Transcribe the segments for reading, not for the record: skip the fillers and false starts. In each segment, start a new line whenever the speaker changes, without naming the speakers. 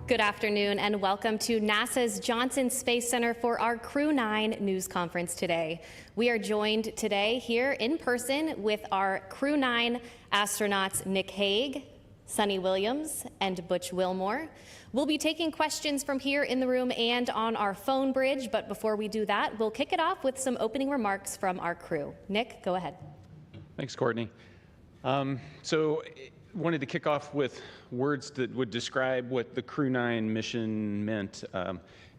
Good afternoon and welcome to NASA's Johnson Space Center for our Crew 9 news conference today. We are joined today here in person with our Crew 9 astronauts Nick Hague, Suni Williams, and Butch Wilmore. We'll be taking questions from here in the room and on our phone bridge, but before we do that, we'll kick it off with some opening remarks from our crew. Nick, go ahead.
Thanks, Courtney. Wanted to kick off with words that would describe what the Crew 9 mission meant,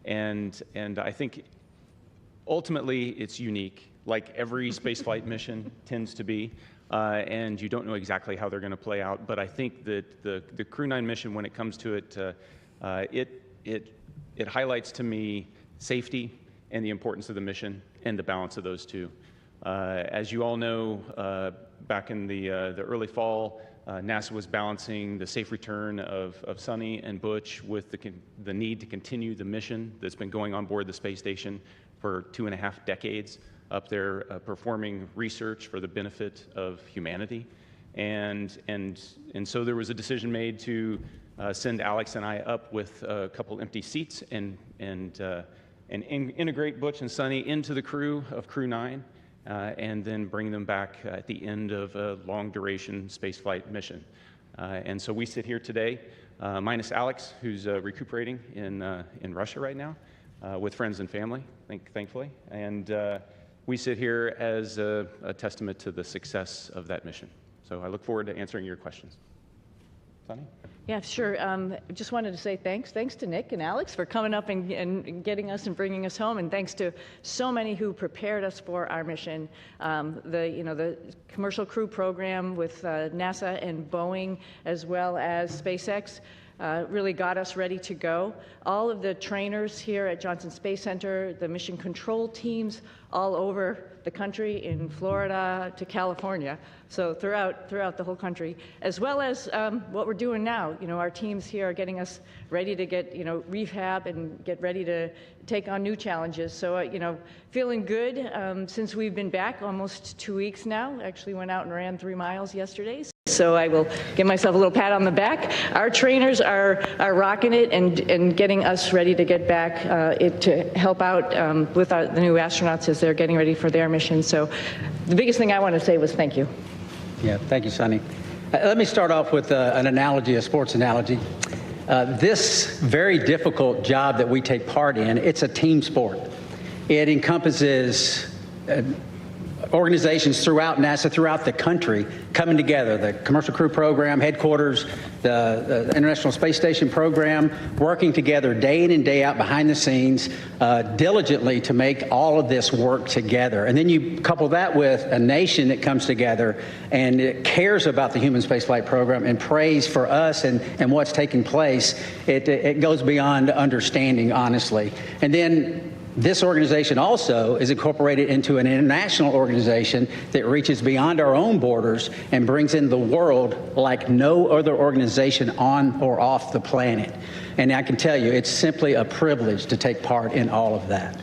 and I think ultimately it's unique, like every spaceflight mission tends to be, and you don't know exactly how they're going to play out. But I think that the Crew 9 mission, when it comes to it, it highlights to me safety and the importance of the mission and the balance of those two. As you all know, back in the early fall, NASA was balancing the safe return of Suni and Butch with the need to continue the mission that's been going on board the space station for 2.5 decades up there, performing research for the benefit of humanity. And so there was a decision made to send Alex and I up with a couple empty seats and integrate Butch and Suni into the crew of Crew 9. And then bring them back at the end of a long-duration spaceflight mission. And so we sit here today, minus Alex, who's recuperating in Russia right now, with friends and family, thankfully. And we sit here as a testament to the success of that mission. So I look forward to answering your questions. Suni?
Yeah, sure. Just wanted to say thanks to Nick and Alex for coming up and getting us and bringing us home, and thanks to so many who prepared us for our mission. The commercial crew program with NASA and Boeing, as well as SpaceX, really got us ready to go. All of the trainers here at Johnson Space Center, the mission control teams all over the country, in Florida to California, so throughout the whole country, as well as what we're doing now. Our teams here are getting us ready to get rehab and get ready to take on new challenges. So feeling good since we've been back almost 2 weeks now. Actually went out and ran 3 miles yesterday. So I will give myself a little pat on the back. Our trainers are rocking it and getting us ready to get back to help out with the new astronauts as they're getting ready for their mission. So the biggest thing I want to say was thank you.
Yeah, thank you, Suni. Let me start off with an analogy, a sports analogy. This very difficult job that we take part in, it's a team sport. It encompasses organizations throughout NASA, throughout the country, coming together. The Commercial Crew Program, headquarters, the International Space Station program, working together day in and day out behind the scenes, diligently to make all of this work together. And then you couple that with a nation that comes together and it cares about the human spaceflight program and prays for us and what's taking place. It goes beyond understanding, honestly. And then this organization also is incorporated into an international organization that reaches beyond our own borders and brings in the world like no other organization on or off the planet. And I can tell you, it's simply a privilege to take part in all of that.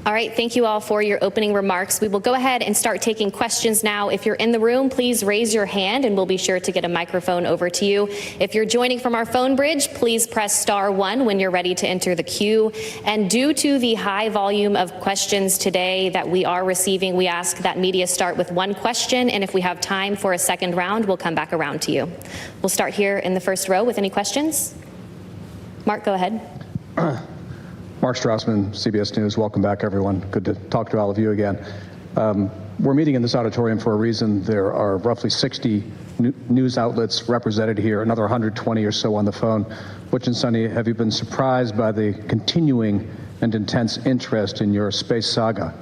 All right, thank you all for your opening remarks. We will go ahead and start taking questions now. If you're in the room, please raise your hand and we'll be sure to get a microphone over to you. If you're joining from our phone bridge, please press *1 when you're ready to enter the queue. And due to the high volume of questions today that we are receiving, we ask that media start with 1 question, and if we have time for a second round, we'll come back around to you. We'll start here in the first row with any questions. Mark, go ahead.
Mark Strassman, CBS News. Welcome back, everyone. Good to talk to all of you again. We're meeting in this auditorium for a reason. There are roughly 60 news outlets represented here, another 120 or so on the phone. Butch and Suni, have you been surprised by the continuing and intense interest in your space saga?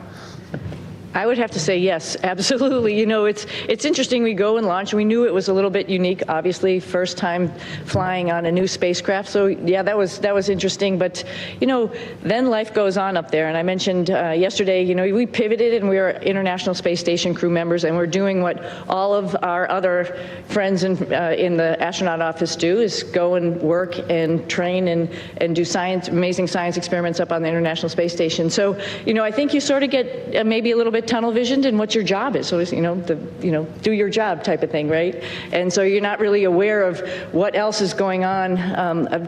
I would have to say yes, absolutely. It's interesting. We go and launch. We knew it was a little bit unique, obviously, first time flying on a new spacecraft. So yeah, that was interesting. But then life goes on up there. And I mentioned yesterday, we pivoted and we are International Space Station crew members, and we're doing what all of our other friends in the astronaut office do: is go and work and train and do amazing science experiments up on the International Space Station. So I think you sort of get maybe a little bit bit tunnel visioned in what your job is. So it's, do your job type of thing, right? And so you're not really aware of what else is going on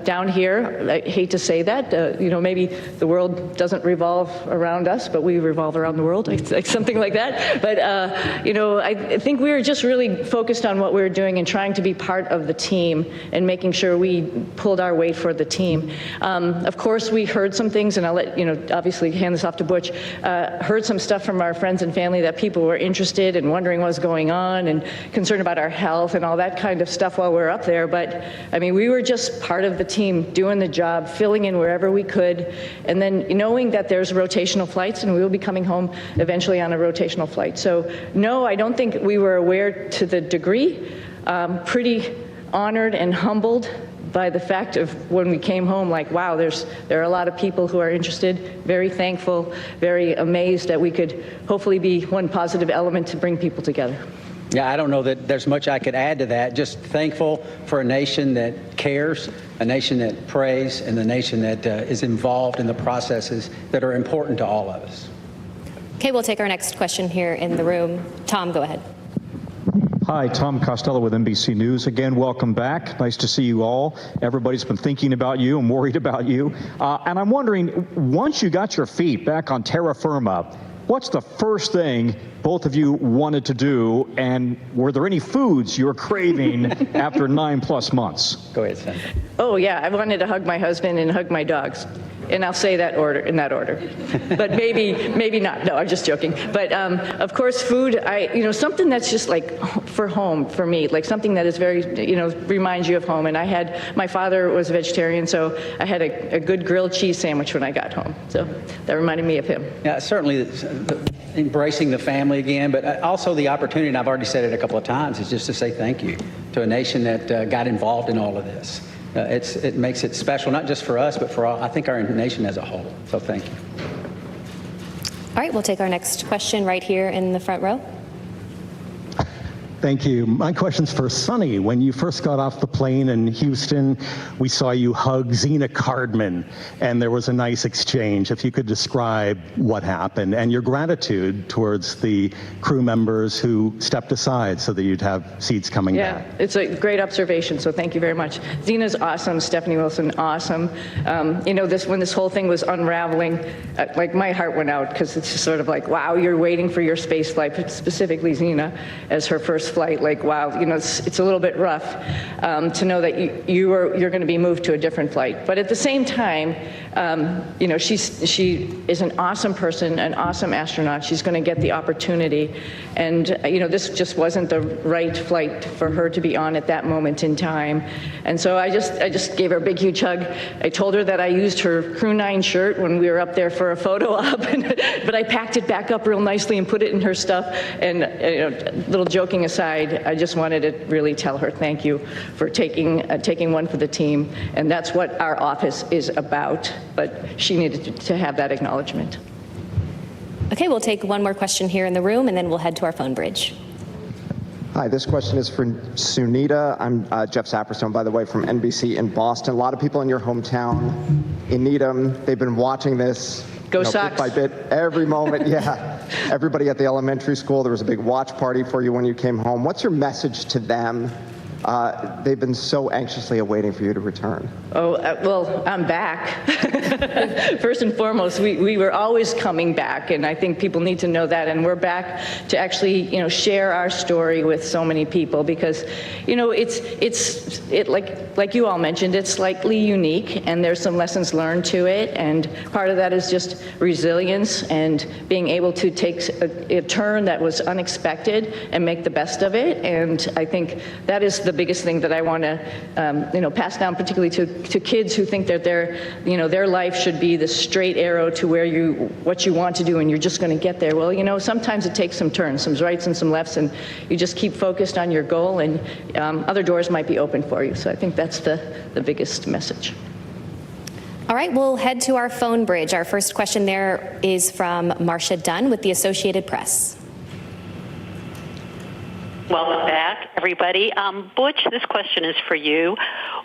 down here. I hate to say that, maybe the world doesn't revolve around us, but we revolve around the world, like something like that. But, I think we were just really focused on what we were doing and trying to be part of the team and making sure we pulled our weight for the team. Of course, we heard some things, and I'll let, obviously hand this off to Butch, heard some stuff from our friends and family that people were interested and wondering what was going on and concerned about our health and all that kind of stuff while we were up there. But, I mean, we were just part of the team doing the job, filling in wherever we could, and then knowing that there's rotational flights and we will be coming home eventually on a rotational flight. So, no, I don't think we were aware to the degree. Pretty honored and humbled by the fact of when we came home, like, wow, there are a lot of people who are interested, very thankful, very amazed that we could hopefully be one positive element to bring people together.
Yeah, I don't know that there's much I could add to that. Just thankful for a nation that cares, a nation that prays, and a nation that is involved in the processes that are important to all of us.
Okay, we'll take our next question here in the room. Tom, go ahead.
Hi, Tom Costello with NBC News. Again, welcome back. Nice to see you all. Everybody's been thinking about you and worried about you. And I'm wondering, once you got your feet back on terra firma, what's the first thing both of you wanted to do, and were there any foods you were craving after 9+ months?
Go ahead, Senator.
Oh, yeah, I wanted to hug my husband and hug my dogs. And I'll say that in that order. But maybe not. No, I'm just joking. But of course, food, something that's just like for home for me, like something that is very, reminds you of home. And my father was a vegetarian, so I had a good grilled cheese sandwich when I got home. So that reminded me of him.
Yeah, certainly embracing the family again, but also the opportunity, and I've already said it a couple of times, is just to say thank you to a nation that got involved in all of this. It makes it special, not just for us, but for all, I think, our nation as a whole. So thank you.
All right, we'll take our next question right here in the front row.
Thank you. My question's for Suni. When you first got off the plane in Houston, we saw you hug Zena Cardman, and there was a nice exchange. If you could describe what happened and your gratitude towards the crew members who stepped aside so that you'd have seats coming back.
Yeah, it's a great observation, so thank you very much. Zena's awesome, Stephanie Wilson, awesome. When this whole thing was unraveling, like my heart went out, because it's just sort of like, wow, you're waiting for your space flight, specifically Zena, as her first flight. Like, wow, it's a little bit rough to know that you're going to be moved to a different flight. But at the same time, she is an awesome person, an awesome astronaut. She's going to get the opportunity, and this just wasn't the right flight for her to be on at that moment in time. And so I just gave her a big, huge hug. I told her that I used her Crew 9 shirt when we were up there for a photo op, but I packed it back up real nicely and put it in her stuff. And little joking aside, I just wanted to really tell her thank you for taking one for the team, and that's what our office is about. But she needed to have that acknowledgement.
Okay, we'll take one more question here in the room, and then we'll head to our phone bridge.
Hi, this question is for Sunita. I'm Jeff Saperstone, by the way, from NBC in Boston. A lot of people in your hometown in Needham, they've been watching this
Go Sox.
bit by bit, every moment. Yeah. Everybody at the elementary school, there was a big watch party for you when you came home. What's your message to them? They've been so anxiously awaiting for you to return.
Oh, well, I'm back. First and foremost, we were always coming back, and I think people need to know that, and we're back to actually, share our story with so many people, because, like you all mentioned, it's slightly unique, and there's some lessons learned to it, and part of that is just resilience and being able to take a turn that was unexpected and make the best of it, and I think that is the biggest thing that I want to, pass down, particularly to kids who think that their life should be the straight arrow to what you want to do, and you're just going to get there. Well, sometimes it takes some turns, some rights and some lefts, and you just keep focused on your goal, and other doors might be open for you. So I think that's the biggest message.
All right, we'll head to our phone bridge. Our first question there is from Marcia Dunn with the Associated Press.
Welcome back, everybody. Butch, this question is for you.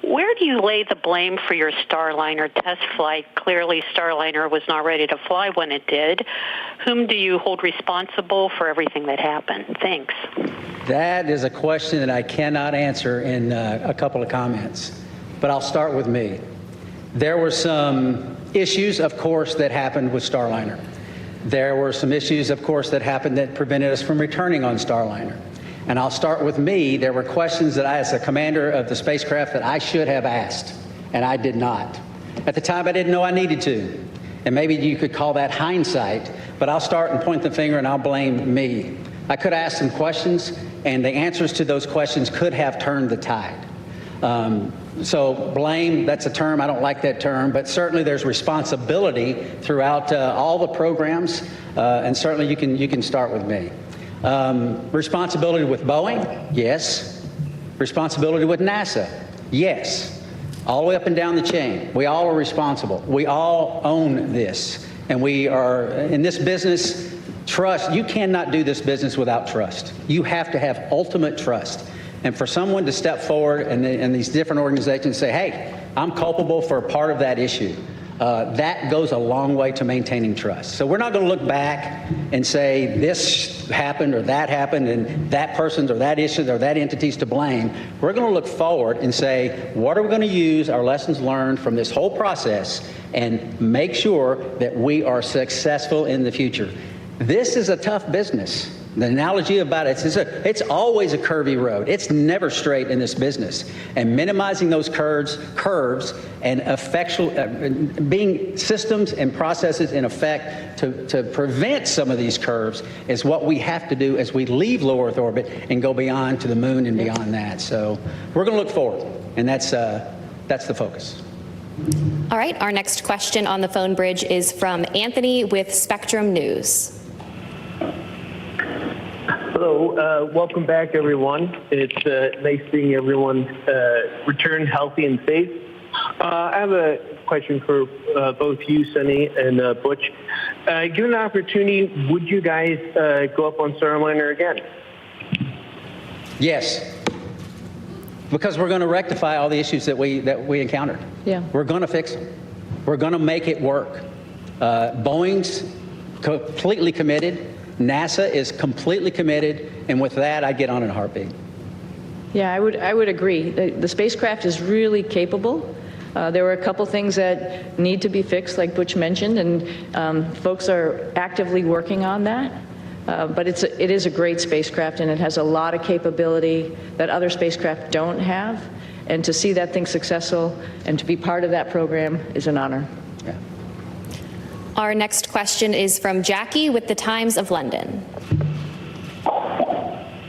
Where do you lay the blame for your Starliner test flight? Clearly, Starliner was not ready to fly when it did. Whom do you hold responsible for everything that happened? Thanks.
That is a question that I cannot answer in a couple of comments, but I'll start with me. There were some issues, of course, that happened with Starliner. There were some issues, of course, that happened that prevented us from returning on Starliner. And I'll start with me. There were questions that I, as a commander of the spacecraft, that I should have asked, and I did not. At the time, I didn't know I needed to. And maybe you could call that hindsight, but I'll start and point the finger and I'll blame me. I could ask some questions, and the answers to those questions could have turned the tide. So blame, that's a term, I don't like that term, but certainly there's responsibility throughout all the programs, and certainly you can start with me. Responsibility with Boeing, yes. Responsibility with NASA, yes. All the way up and down the chain. We all are responsible. We all own this. And we are, in this business, trust. You cannot do this business without trust. You have to have ultimate trust. And for someone to step forward and these different organizations say, hey, I'm culpable for a part of that issue, that goes a long way to maintaining trust. So we're not going to look back and say this happened or that happened and that person's or that issue or that entity's to blame. We're going to look forward and say, what are we going to use our lessons learned from this whole process and make sure that we are successful in the future. This is a tough business. The analogy about it is it's always a curvy road. It's never straight in this business. And minimizing those curves and being systems and processes in effect to prevent some of these curves is what we have to do as we leave low Earth orbit and go beyond to the moon and beyond that. So we're going to look forward, and that's the focus.
All right, our next question on the phone bridge is from Anthony with Spectrum News.
Hello, welcome back, everyone. It's nice seeing everyone return healthy and safe. I have a question for both you, Suni, and Butch. Given the opportunity, would you guys go up on Starliner again?
Yes, because we're going to rectify all the issues that we encountered.
Yeah.
We're going to fix them. We're going to make it work. Boeing's completely committed. NASA is completely committed, and with that, I'd get on in a heartbeat.
Yeah, I would agree. The spacecraft is really capable. There were a couple things that need to be fixed, like Butch mentioned, and folks are actively working on that. But it is a great spacecraft, and it has a lot of capability that other spacecraft don't have. And to see that thing successful and to be part of that program is an honor.
Yeah.
Our next question is from Jackie with the Times of London.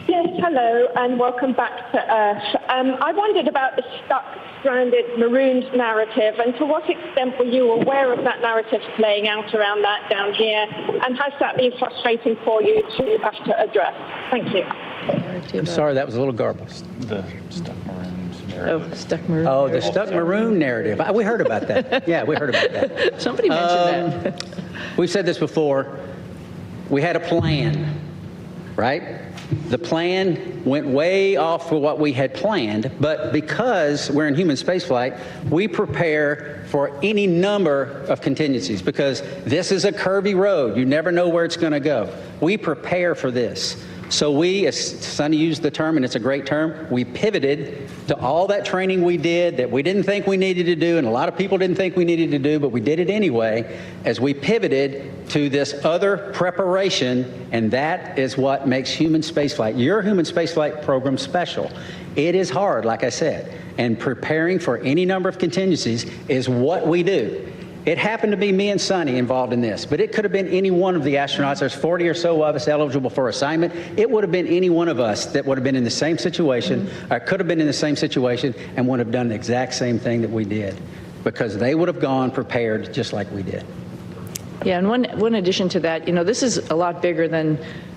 Yes, hello, and welcome back to Earth. I wondered about the stuck, stranded, marooned narrative, and to what extent were you aware of that narrative playing out around that down here, and has that been frustrating for you to have to address? Thank you.
I'm sorry, that was a little garbled.
The stuck maroons narrative.
Oh, stuck maroon.
Oh, the stuck maroon narrative. We heard about that. Yeah, we heard about that.
Somebody mentioned that.
We've said this before. We had a plan, right? The plan went way off for what we had planned, but because we're in human spaceflight, we prepare for any number of contingencies because this is a curvy road. You never know where it's going to go. We prepare for this. So we, as Suni used the term, and it's a great term, we pivoted to all that training we did that we didn't think we needed to do, and a lot of people didn't think we needed to do, but we did it anyway, as we pivoted to this other preparation, and that is what makes human spaceflight, your human spaceflight program, special. It is hard, like I said, and preparing for any number of contingencies is what we do. It happened to be me and Suni involved in this, but it could have been any one of the astronauts. There's 40 or so of us eligible for assignment. It would have been any one of us that would have been in the same situation, or could have been in the same situation, and would have done the exact same thing that we did, because they would have gone prepared just like we did.
Yeah, and one addition to that, this is a lot bigger than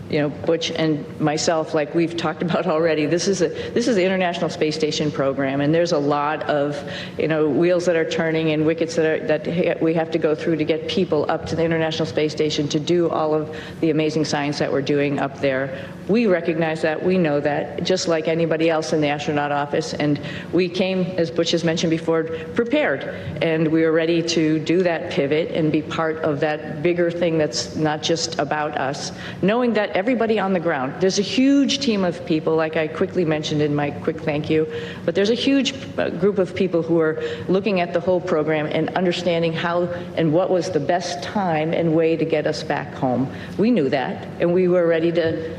Butch and myself, like we've talked about already, this is the International Space Station program, and there's a lot of wheels that are turning and wickets that we have to go through to get people up to the International Space Station to do all of the amazing science that we're doing up there. We recognize that, we know that, just like anybody else in the astronaut office, and we came, as Butch has mentioned before, prepared, and we were ready to do that pivot and be part of that bigger thing that's not just about us, knowing that everybody on the ground, there's a huge team of people, like I quickly mentioned in my quick thank you, but there's a huge group of people who are looking at the whole program and understanding how and what was the best time and way to get us back home. We knew that, and we were ready to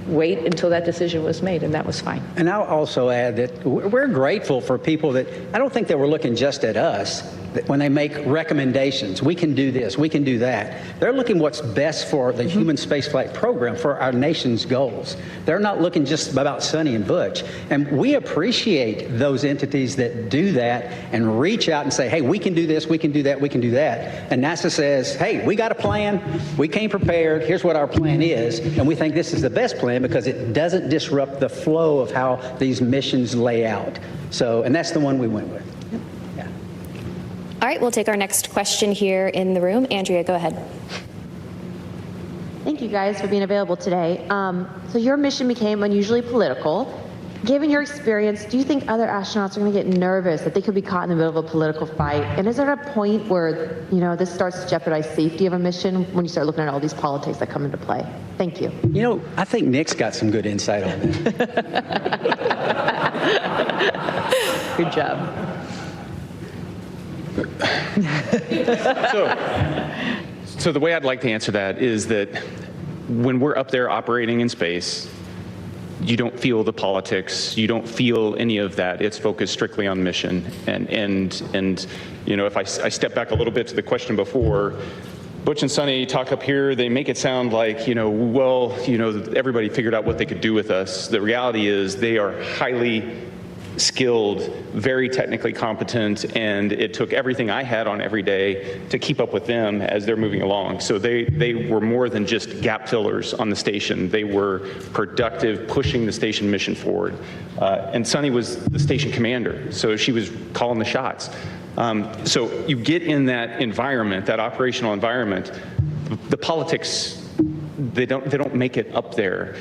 wait until that decision was made, and that was fine.
And I'll also add that we're grateful for people that, I don't think they were looking just at us, that when they make recommendations, we can do this, we can do that. They're looking what's best for the human spaceflight program, for our nation's goals. They're not looking just about Suni and Butch. And we appreciate those entities that do that and reach out and say, hey, we can do this, we can do that, we can do that. And NASA says, hey, we got a plan, we came prepared, here's what our plan is, and we think this is the best plan because it doesn't disrupt the flow of how these missions lay out. So, and that's the one we went with. Yeah.
All right, we'll take our next question here in the room. Andrea, go ahead.
Thank you guys for being available today. So your mission became unusually political. Given your experience, do you think other astronauts are going to get nervous that they could be caught in the middle of a political fight? And is there a point where, this starts to jeopardize safety of a mission when you start looking at all these politics that come into play? Thank you.
I think Nick's got some good insight on that.
Good job.
So the way I'd like to answer that is that when we're up there operating in space, you don't feel the politics, you don't feel any of that. It's focused strictly on mission. And if I step back a little bit to the question before, Butch and Suni talk up here, they make it sound like, everybody figured out what they could do with us. The reality is they are highly skilled, very technically competent, and it took everything I had on every day to keep up with them as they're moving along. So they were more than just gap fillers on the station. They were productive, pushing the station mission forward. And Suni was the station commander, so she was calling the shots. So you get in that environment, that operational environment, the politics, they don't make it up there.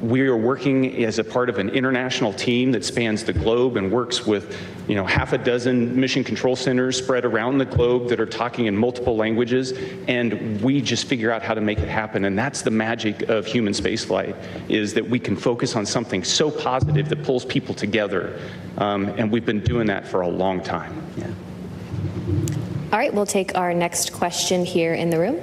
We are working as a part of an international team that spans the globe and works with, half a dozen mission control centers spread around the globe that are talking in multiple languages, and we just figure out how to make it happen. And that's the magic of human spaceflight, is that we can focus on something so positive that pulls people together. And we've been doing that for a long time.
Yeah.
All right, we'll take our next question here in the room.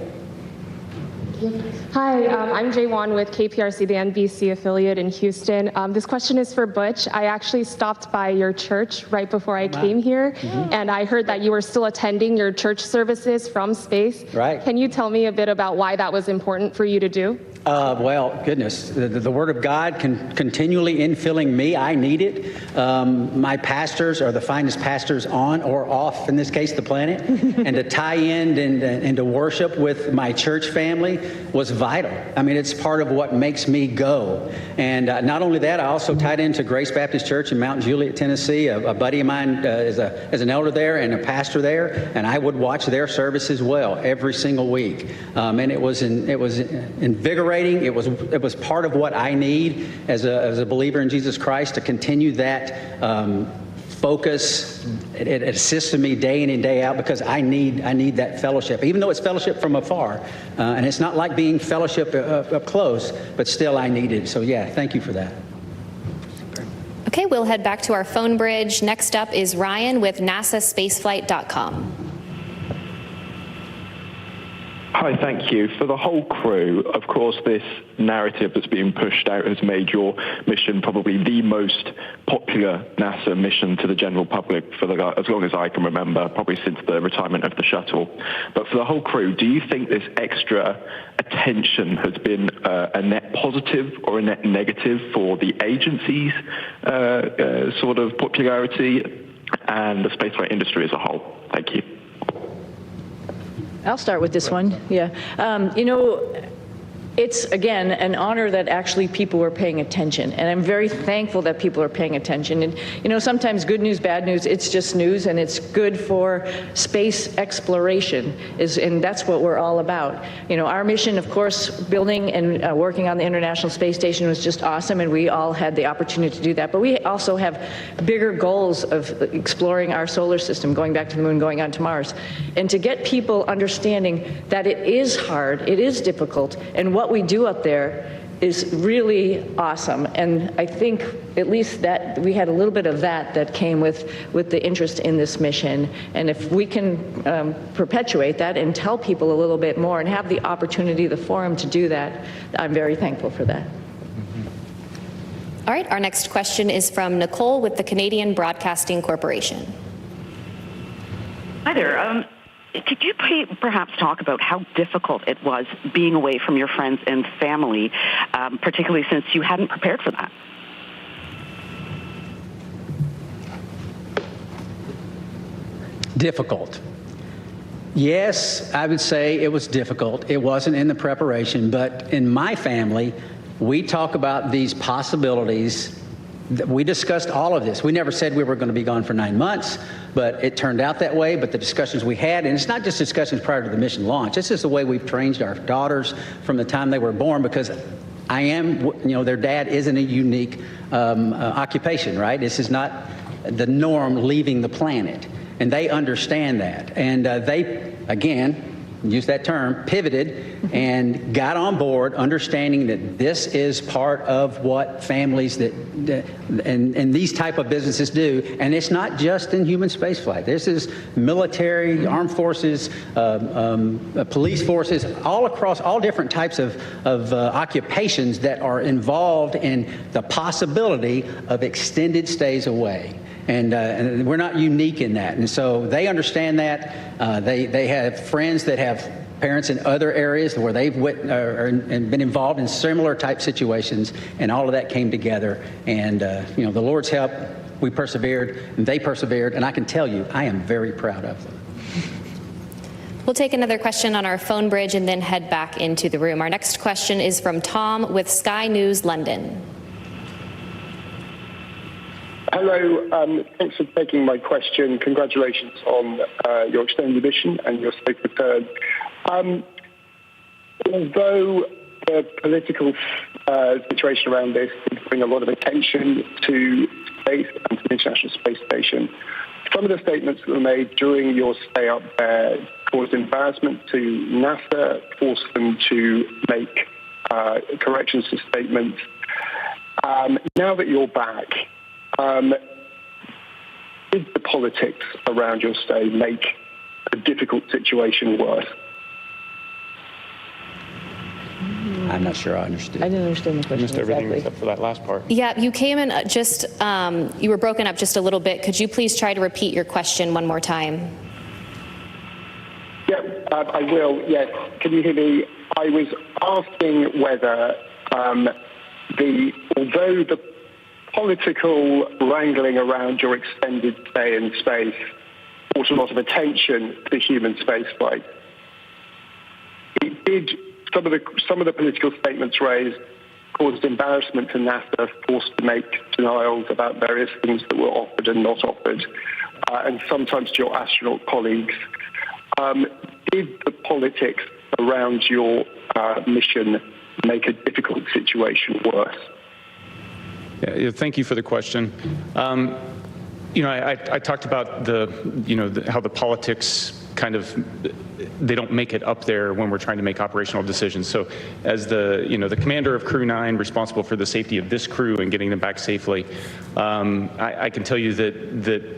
Hi, I'm Jay Wan with KPRC, the NBC affiliate in Houston. This question is for Butch. I actually stopped by your church right before I came here, and I heard that you were still attending your church services from space.
Right.
Can you tell me a bit about why that was important for you to do?
Well, goodness, the Word of God continually infilling me. I need it. My pastors are the finest pastors on or off, in this case, the planet. And to tie in and to worship with my church family was vital. I mean, it's part of what makes me go. And not only that, I also tied into Grace Baptist Church in Mount Juliet, Tennessee. A buddy of mine is an elder there and a pastor there, and I would watch their service as well every single week. And it was invigorating. It was part of what I need as a believer in Jesus Christ to continue that focus. It assists me day in and day out because I need that fellowship, even though it's fellowship from afar, and it's not like being fellowship up close, but still I need it. So yeah, thank you for that.
Okay, we'll head back to our phone bridge. Next up is Ryan with NASAspaceflight.com.
Hi, thank you. For the whole crew, of course, this narrative that's being pushed out has made your mission probably the most popular NASA mission to the general public for as long as I can remember, probably since the retirement of the shuttle. But for the whole crew, do you think this extra attention has been a net positive or a net negative for the agency's sort of popularity and the spaceflight industry as a whole? Thank you.
I'll start with this one. Yeah. it's, again, an honor that actually people are paying attention. And I'm very thankful that people are paying attention. And, you know, sometimes good news, bad news, it's just news, and it's good for space exploration, and that's what we're all about. You know, our mission, of course, building and working on the International Space Station was just awesome, and we all had the opportunity to do that. But we also have bigger goals of exploring our solar system, going back to the moon, going on to Mars. And to get people understanding that it is hard, it is difficult, and what we do up there is really awesome. And I think at least that we had a little bit of that came with the interest in this mission. And if we can perpetuate that and tell people a little bit more and have the opportunity, the forum to do that, I'm very thankful for that.
All right, our next question is from Nicole with the Canadian Broadcasting Corporation.
Hi there. Could you perhaps talk about how difficult it was being away from your friends and family, particularly since you hadn't prepared for that?
Difficult. Yes, I would say it was difficult. It wasn't in the preparation, but in my family, we talk about these possibilities. We discussed all of this. We never said we were going to be gone for 9 months, but it turned out that way. But the discussions we had, and it's not just discussions prior to the mission launch, this is the way we've trained our daughters from the time they were born, because their dad isn't a unique occupation, right? This is not the norm leaving the planet. And they understand that. And they, again, use that term, pivoted and got on board, understanding that this is part of what families and these type of businesses do. And it's not just in human spaceflight. This is military, armed forces, police forces, all across all different types of occupations that are involved in the possibility of extended stays away. And we're not unique in that. And so they understand that. They have friends that have parents in other areas where they've and been involved in similar type situations, and all of that came together. And, the Lord's help, we persevered, and they persevered, and I can tell you, I am very proud of them.
We'll take another question on our phone bridge and then head back into the room. Our next question is from Tom with Sky News London.
Hello, thanks for taking my question. Congratulations on your extended mission and your safe return. Although the political situation around this did bring a lot of attention to space and to the International Space Station, some of the statements that were made during your stay up there caused embarrassment to NASA, forced them to make corrections to statements. Now that you're back, did the politics around your stay make a difficult situation worse?
I'm not sure I understood.
I didn't understand the question.
I missed everything except for that last part.
Yeah, you came in you were broken up just a little bit. Could you please try to repeat your question one more time?
Yeah, I will. Yes. Can you hear me? I was asking whether although the political wrangling around your extended stay in space brought a lot of attention to human spaceflight, it did. Some of the political statements raised caused embarrassment to NASA, forced to make denials about various things that were offered and not offered, and sometimes to your astronaut colleagues. Did the politics around your mission make a difficult situation worse?
Yeah, thank you for the question. I talked about how the politics kind of, they don't make it up there when we're trying to make operational decisions. So as the commander of Crew 9, responsible for the safety of this crew and getting them back safely, I can tell you that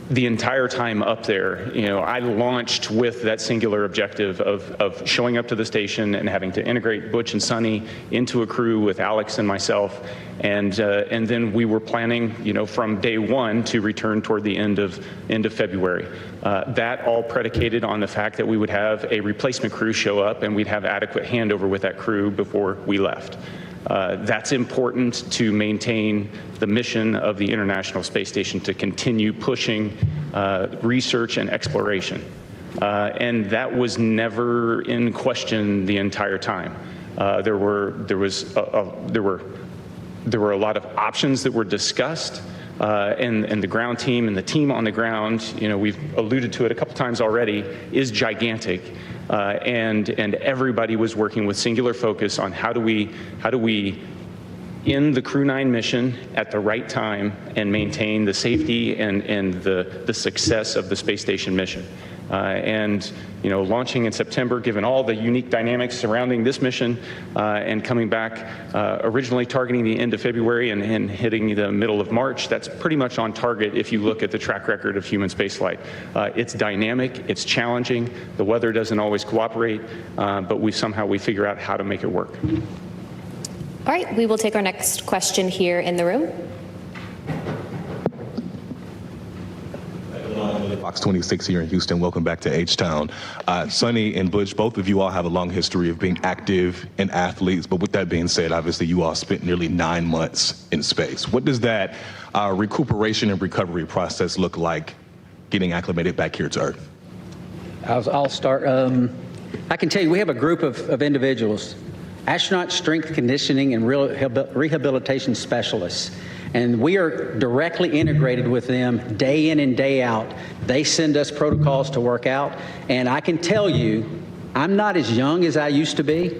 the entire time up there, I launched with that singular objective of showing up to the station and having to integrate Butch and Suni into a crew with Alex and myself, and then we were planning, from day one to return toward the end of February. That all predicated on the fact that we would have a replacement crew show up and we'd have adequate handover with that crew before we left. That's important to maintain the mission of the International Space Station, to continue pushing research and exploration. And that was never in question the entire time. There were a lot of options that were discussed, and the ground team and the team on the ground, we've alluded to it a couple times already, is gigantic. And everybody was working with singular focus on how do we end the Crew 9 mission at the right time and maintain the safety and the success of the space station mission. Launching in September, given all the unique dynamics surrounding this mission, and coming back originally targeting the end of February and hitting the middle of March, that's pretty much on target if you look at the track record of human spaceflight. It's dynamic, it's challenging, the weather doesn't always cooperate, but we figure out how to make it work.
All right, we will take our next question here in the room.
Fox 26 here in Houston. Welcome back to H-Town. Suni and Butch, both of you all have a long history of being active and athletes, but with that being said, obviously you all spent nearly 9 months in space. What does that recuperation and recovery process look like getting acclimated back here to Earth?
I'll start. I can tell you we have a group of individuals, astronaut strength conditioning and rehabilitation specialists. And we are directly integrated with them day in and day out. They send us protocols to work out. And I can tell you, I'm not as young as I used to be,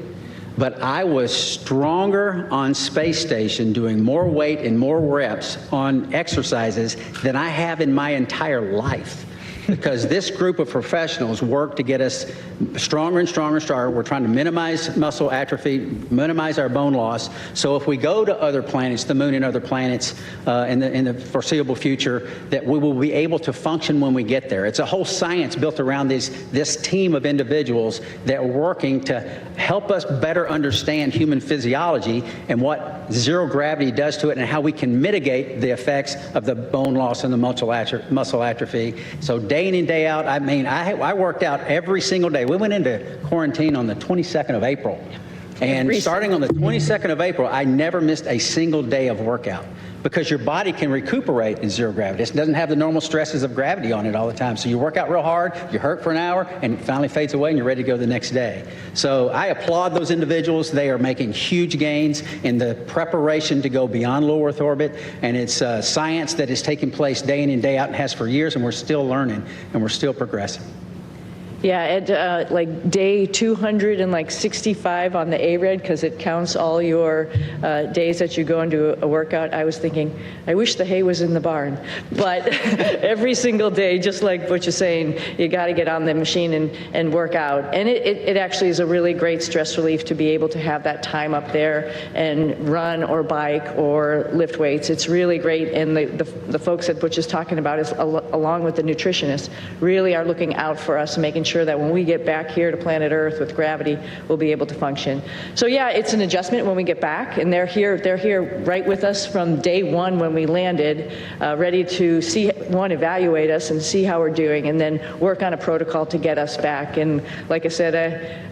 but I was stronger on space station doing more weight and more reps on exercises than I have in my entire life. Because this group of professionals work to get us stronger and stronger and stronger. We're trying to minimize muscle atrophy, minimize our bone loss. So if we go to other planets, the moon and other planets in the foreseeable future, that we will be able to function when we get there. It's a whole science built around this team of individuals that are working to help us better understand human physiology and what zero gravity does to it and how we can mitigate the effects of the bone loss and the muscle atrophy. So day in and day out, I worked out every single day. We went into quarantine on the 22nd of April. And starting on the 22nd of April, I never missed a single day of workout because your body can recuperate in zero gravity. It doesn't have the normal stresses of gravity on it all the time. So you work out real hard, you hurt for an hour, and it finally fades away and you're ready to go the next day. So I applaud those individuals. They are making huge gains in the preparation to go beyond low Earth orbit. And it's science that is taking place day in and day out and has for years, and we're still learning and we're still progressing.
Yeah, at like day 265 on the ARED, because it counts all your days that you go into a workout, I was thinking, I wish the hay was in the barn. But every single day, just like Butch is saying, you got to get on the machine and work out. And it actually is a really great stress relief to be able to have that time up there and run or bike or lift weights. It's really great. And the folks that Butch is talking about, is along with the nutritionists, really are looking out for us and making sure that when we get back here to planet Earth with gravity, we'll be able to function. So yeah, it's an adjustment when we get back, and they're here right with us from day one when we landed, ready to evaluate us and see how we're doing, and then work on a protocol to get us back. And like I said,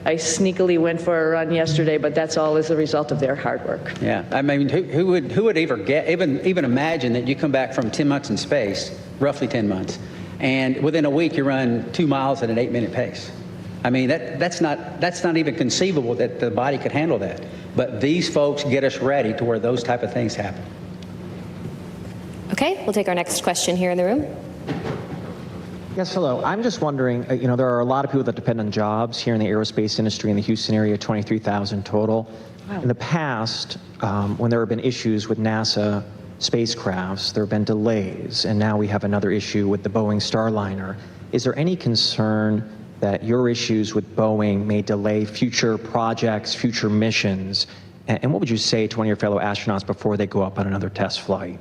I sneakily went for a run yesterday, but that's all as a result of their hard work.
Yeah, I mean, who would even imagine that you come back from 10 months in space, roughly 10 months, and within a week you run 2 miles at an 8-minute pace. I mean, that's not even conceivable that the body could handle that. But these folks get us ready to where those type of things happen.
Okay, we'll take our next question here in the room.
Yes, hello. I'm just wondering, there are a lot of people that depend on jobs here in the aerospace industry in the Houston area, 23,000 total. Wow. In the past, when there have been issues with NASA spacecrafts, there have been delays, and now we have another issue with the Boeing Starliner. Is there any concern that your issues with Boeing may delay future projects, future missions? And what would you say to one of your fellow astronauts before they go up on another test flight?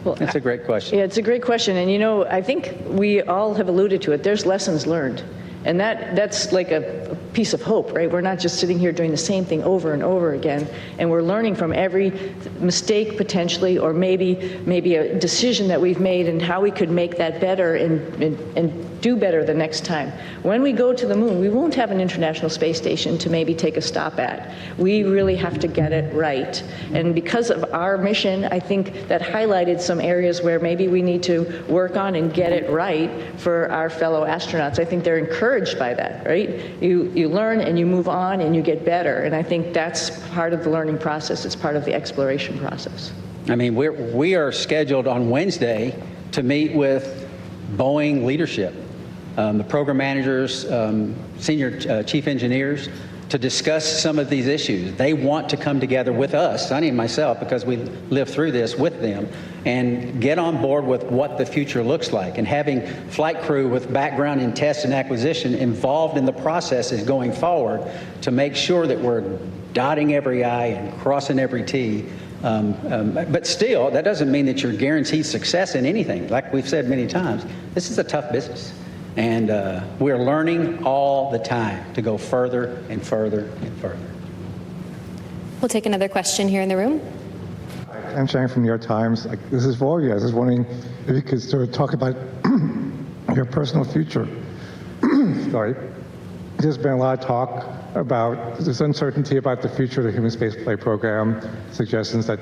Well, that's a great question.
Yeah, it's a great question. And I think we all have alluded to it. There's lessons learned. And that's like a piece of hope, right? We're not just sitting here doing the same thing over and over again, and we're learning from every mistake potentially, or maybe a decision that we've made and how we could make that better and do better the next time. When we go to the moon, we won't have an International Space Station to maybe take a stop at. We really have to get it right. And because of our mission, I think that highlighted some areas where maybe we need to work on and get it right for our fellow astronauts. I think they're encouraged by that, right? You you learn and you move on and you get better. And I think that's part of the learning process. It's part of the exploration process.
I mean, we are scheduled on Wednesday to meet with Boeing leadership, the program managers, senior chief engineers, to discuss some of these issues. They want to come together with us, Sonny and myself, because we lived through this with them, and get on board with what the future looks like. And having flight crew with background in test and acquisition involved in the processes going forward to make sure that we're dotting every I and crossing every T. But still, that doesn't mean that you're guaranteed success in anything. Like we've said many times, this is a tough business. And we're learning all the time to go further and further and further.
We'll take another question here in the room.
I'm Shang from New York Times. This is for you. I was just wondering if you could sort of talk about your personal future. Sorry. There's been a lot of talk about this uncertainty about the future of the human spaceflight program, suggestions that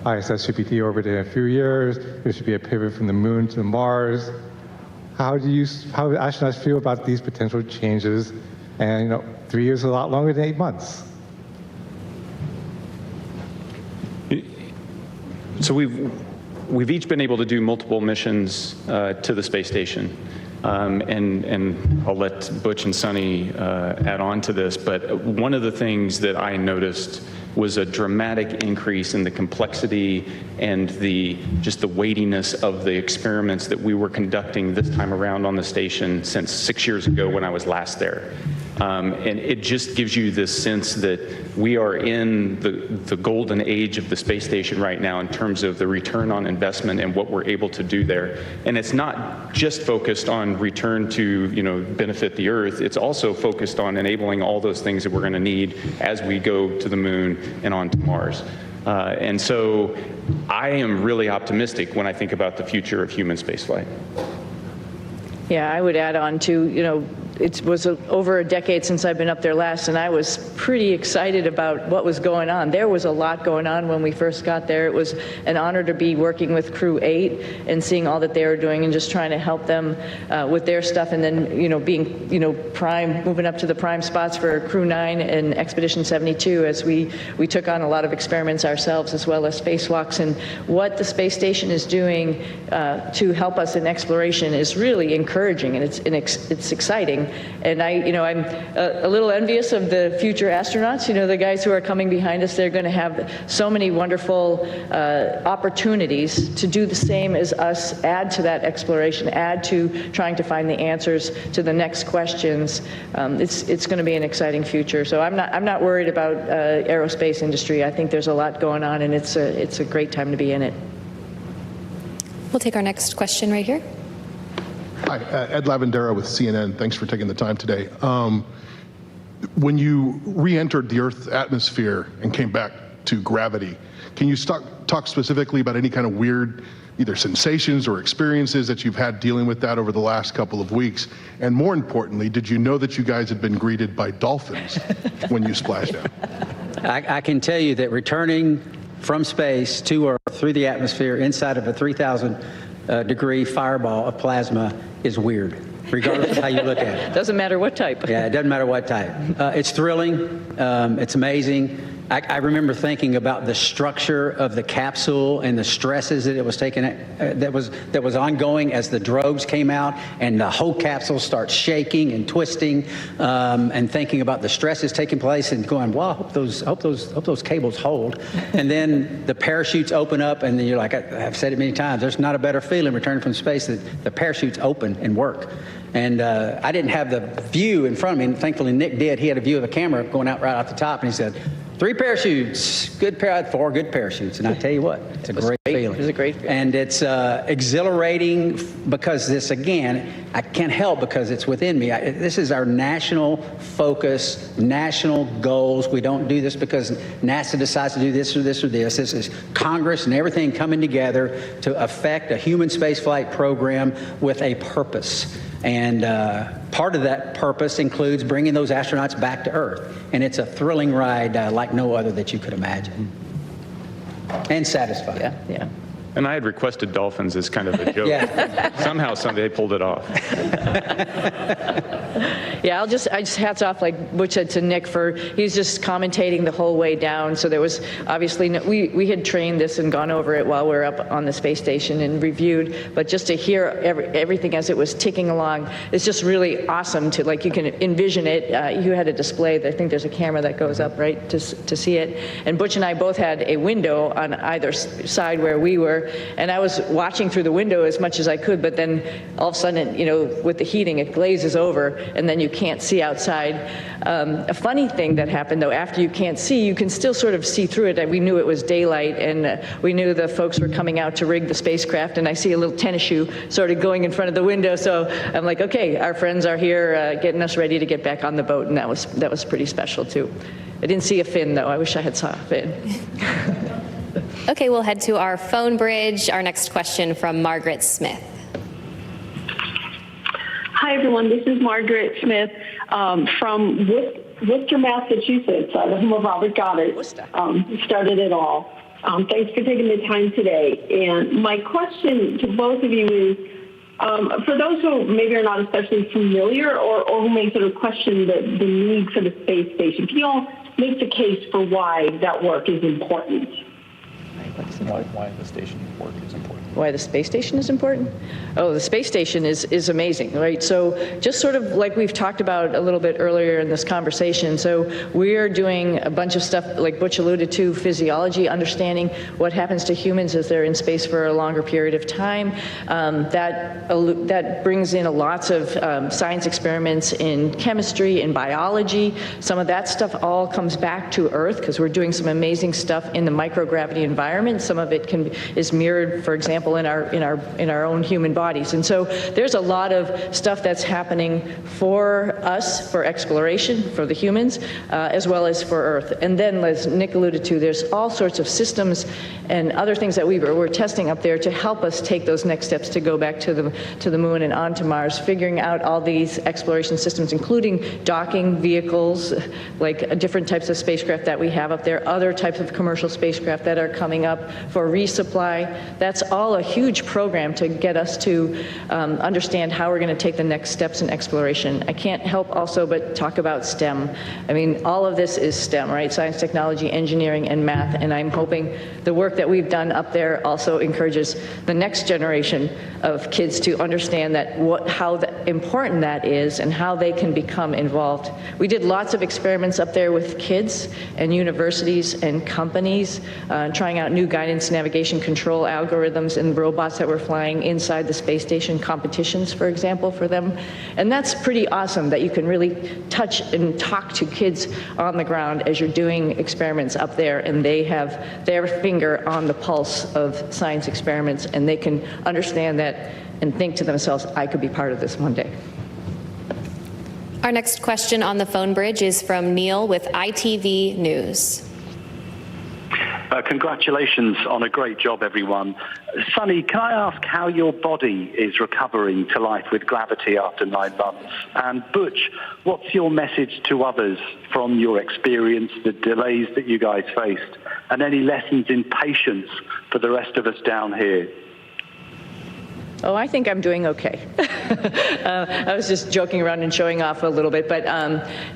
ISS should be deorbited in a few years, there should be a pivot from the moon to Mars. How do astronauts feel about these potential changes? And 3 years is a lot longer than 8 months.
So we've each been able to do multiple missions to the space station. And I'll let Butch and Suni add on to this, but one of the things that I noticed was a dramatic increase in the complexity and just the weightiness of the experiments that we were conducting this time around on the station since 6 years ago when I was last there. And it just gives you this sense that we are in the golden age of the space station right now in terms of the return on investment and what we're able to do there. And it's not just focused on return to benefit the Earth. It's also focused on enabling all those things that we're going to need as we go to the moon and on to Mars. And so I am really optimistic when I think about the future of human spaceflight.
Yeah, I would add on to, it was over a decade since I've been up there last, and I was pretty excited about what was going on. There was a lot going on when we first got there. It was an honor to be working with Crew 8 and seeing all that they were doing and just trying to help them with their stuff, and then being prime, moving up to the prime spots for Crew 9 and Expedition 72 as we took on a lot of experiments ourselves as well as spacewalks. And what the space station is doing to help us in exploration is really encouraging, and it's exciting. And I'm a little envious of the future astronauts. The guys who are coming behind us, they're going to have so many wonderful opportunities to do the same as us, add to that exploration, add to trying to find the answers to the next questions. It's going to be an exciting future. So I'm not worried about aerospace industry. I think there's a lot going on, and it's a great time to be in it.
We'll take our next question right here.
Hi, Ed Lavandera with CNN. Thanks for taking the time today. When you re-entered the Earth's atmosphere and came back to gravity, can you talk specifically about any kind of weird either sensations or experiences that you've had dealing with that over the last couple of weeks? And more importantly, did you know that you guys had been greeted by dolphins when you splashed down?
I can tell you that returning from space to Earth through the atmosphere inside of a 3,000 degree fireball of plasma is weird, regardless of how you look at it.
Doesn't matter what type.
Yeah, it doesn't matter what type. It's thrilling. It's amazing. I remember thinking about the structure of the capsule and the stresses that it was taking, that was ongoing as the drogues came out, and the whole capsule starts shaking and twisting, and thinking about the stresses taking place and going, "Wow, hope those cables hold." And then the parachutes open up, and then you're like, I've said it many times, there's not a better feeling returning from space than the parachutes open and work. And I didn't have the view in front of me, and thankfully Nick did. He had a view of the camera going out right off the top, and he said, 3 parachutes, good pair, 4 good parachutes. And I tell you what, it's a great feeling.
It was a great feeling.
And it's exhilarating because this, again, I can't help because it's within me. This is our national focus, national goals. We don't do this because NASA decides to do this or this or this. This is Congress and everything coming together to affect a human spaceflight program with a purpose. And part of that purpose includes bringing those astronauts back to Earth. And it's a thrilling ride like no other that you could imagine. And satisfying.
Yeah, yeah.
And I had requested dolphins as kind of a joke.
Yeah.
Somehow they pulled it off.
Yeah, I just hats off, like Butch said, to Nick for, he's just commentating the whole way down. So there was obviously, we had trained this and gone over it while we were up on the space station and reviewed, but just to hear everything as it was ticking along, it's just really awesome to, like, you can envision it. You had a display, I think there's a camera that goes up, right, to see it. And Butch and I both had a window on either side where we were, and I was watching through the window as much as I could, but then all of a sudden, you know, with the heating, it glazes over, and then you can't see outside. A funny thing that happened, though, after you can't see, you can still sort of see through it. We knew it was daylight, and we knew the folks were coming out to rig the spacecraft, and I see a little tennis shoe sort of going in front of the window, so I'm like, okay, our friends are here getting us ready to get back on the boat, and that was pretty special, too. I didn't see a fin, though. I wish I had saw a fin.
Okay, we'll head to our phone bridge. Our next question from Margaret Smith.
Hi, everyone. This is Margaret Smith from Worcester, Massachusetts, the home of Robert Goddard. Started it all. Thanks for taking the time today. And my question to both of you is, for those who maybe are not especially familiar or who may sort of question the need for the space station, can you all make the case for why that work is important?
Why the station work is important.
Why the space station is important? Oh, the space station is amazing, right? So just sort of like we've talked about a little bit earlier in this conversation, so we're doing a bunch of stuff like Butch alluded to, physiology, understanding what happens to humans as they're in space for a longer period of time. That brings in lots of science experiments in chemistry, in biology. Some of that stuff all comes back to Earth because we're doing some amazing stuff in the microgravity environment. Some of it is mirrored, for example, in our own human bodies. And so there's a lot of stuff that's happening for us, for exploration, for the humans, as well as for Earth. And then, as Nick alluded to, there's all sorts of systems and other things that we're testing up there to help us take those next steps to go back to the moon and onto Mars, figuring out all these exploration systems, including docking vehicles, like different types of spacecraft that we have up there, other types of commercial spacecraft that are coming up for resupply. That's all a huge program to get us to understand how we're going to take the next steps in exploration. I can't help also but talk about STEM. I mean, all of this is STEM, right? Science, technology, engineering, and math. And I'm hoping the work that we've done up there also encourages the next generation of kids to understand that how important that is and how they can become involved. We did lots of experiments up there with kids and universities and companies, trying out new guidance, navigation, control algorithms and robots that were flying inside the space station, competitions, for example, for them. And that's pretty awesome that you can really touch and talk to kids on the ground as you're doing experiments up there, and they have their finger on the pulse of science experiments, and they can understand that and think to themselves, I could be part of this one day.
Our next question on the phone bridge is from Neil with ITV News.
Congratulations on a great job, everyone. Suni, can I ask how your body is recovering to life with gravity after 9 months? And Butch, what's your message to others from your experience, the delays that you guys faced, and any lessons in patience for the rest of us down here?
Oh, I think I'm doing okay. I was just joking around and showing off a little bit, but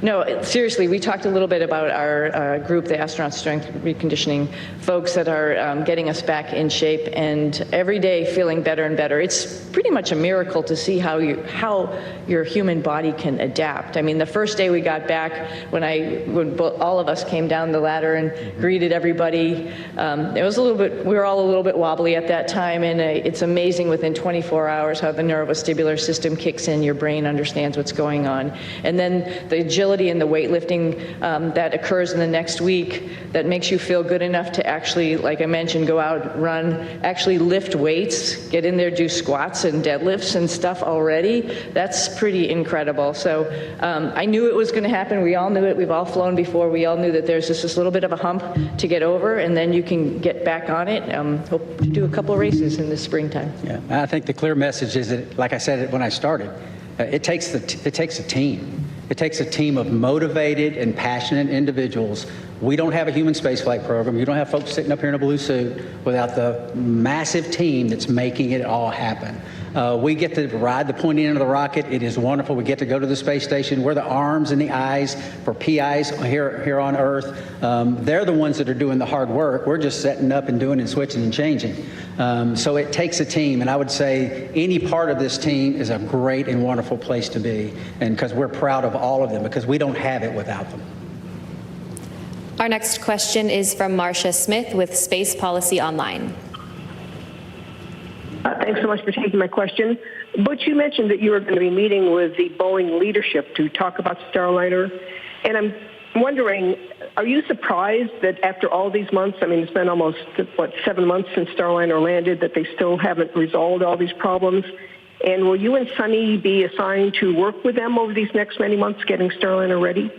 no, seriously, we talked a little bit about our group, the Astronaut Strength Reconditioning folks that are getting us back in shape, and every day feeling better and better. It's pretty much a miracle to see how your human body can adapt. I mean, the first day we got back, when all of us came down the ladder and greeted everybody, it was we were all a little bit wobbly at that time, and it's amazing within 24 hours how the neurovestibular system kicks in, your brain understands what's going on. And then the agility and the weightlifting that occurs in the next week that makes you feel good enough to actually, like I mentioned, go out, run, actually lift weights, get in there, do squats and deadlifts and stuff already. That's pretty incredible. So I knew it was going to happen. We all knew it. We've all flown before. We all knew that there's just this little bit of a hump to get over, and then you can get back on it. Hope to do a couple of races in the springtime.
Yeah, I think the clear message is that, like I said when I started, it takes a team. It takes a team of motivated and passionate individuals We don't have a human spaceflight program. You don't have folks sitting up here in a blue suit without the massive team that's making it all happen. We get to ride the pointy end of the rocket. It is wonderful. We get to go to the space station. We're the arms and the eyes for PIs here on Earth. They're the ones that are doing the hard work. We're just setting up and doing and switching and changing. So it takes a team, and I would say any part of this team is a great and wonderful place to be, and because we're proud of all of them, because we don't have it without them.
Our next question is from Marcia Smith with Space Policy Online.
Thanks so much for taking my question. Butch, you mentioned that you were going to be meeting with the Boeing leadership to talk about Starliner. And I'm wondering, are you surprised that after all these months, I mean, it's been almost, 7 months since Starliner landed, that they still haven't resolved all these problems? And will you and Suni be assigned to work with them over these next many months getting Starliner ready?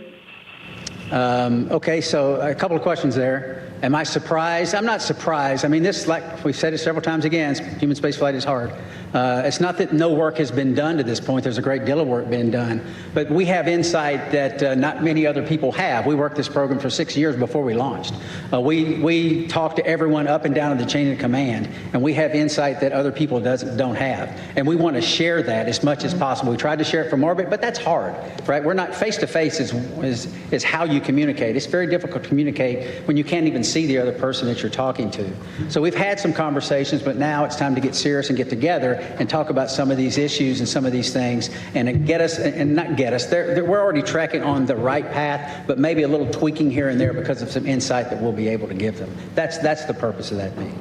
Okay, so a couple of questions there. Am I surprised? I'm not surprised. I mean, this, like we've said it several times again, human spaceflight is hard. It's not that no work has been done to this point. There's a great deal of work being done. But we have insight that not many other people have. We worked this program for 6 years before we launched. We talk to everyone up and down the chain of command, and we have insight that other people don't have. And we want to share that as much as possible. We tried to share it from orbit, but that's hard, right? We're not face-to-face is how you communicate. It's very difficult to communicate when you can't even see the other person that you're talking to. So we've had some conversations, but now it's time to get serious and get together and talk about some of these issues and some of these things and get us, and not get us, we're already tracking on the right path, but maybe a little tweaking here and there because of some insight that we'll be able to give them. That's the purpose of that meeting.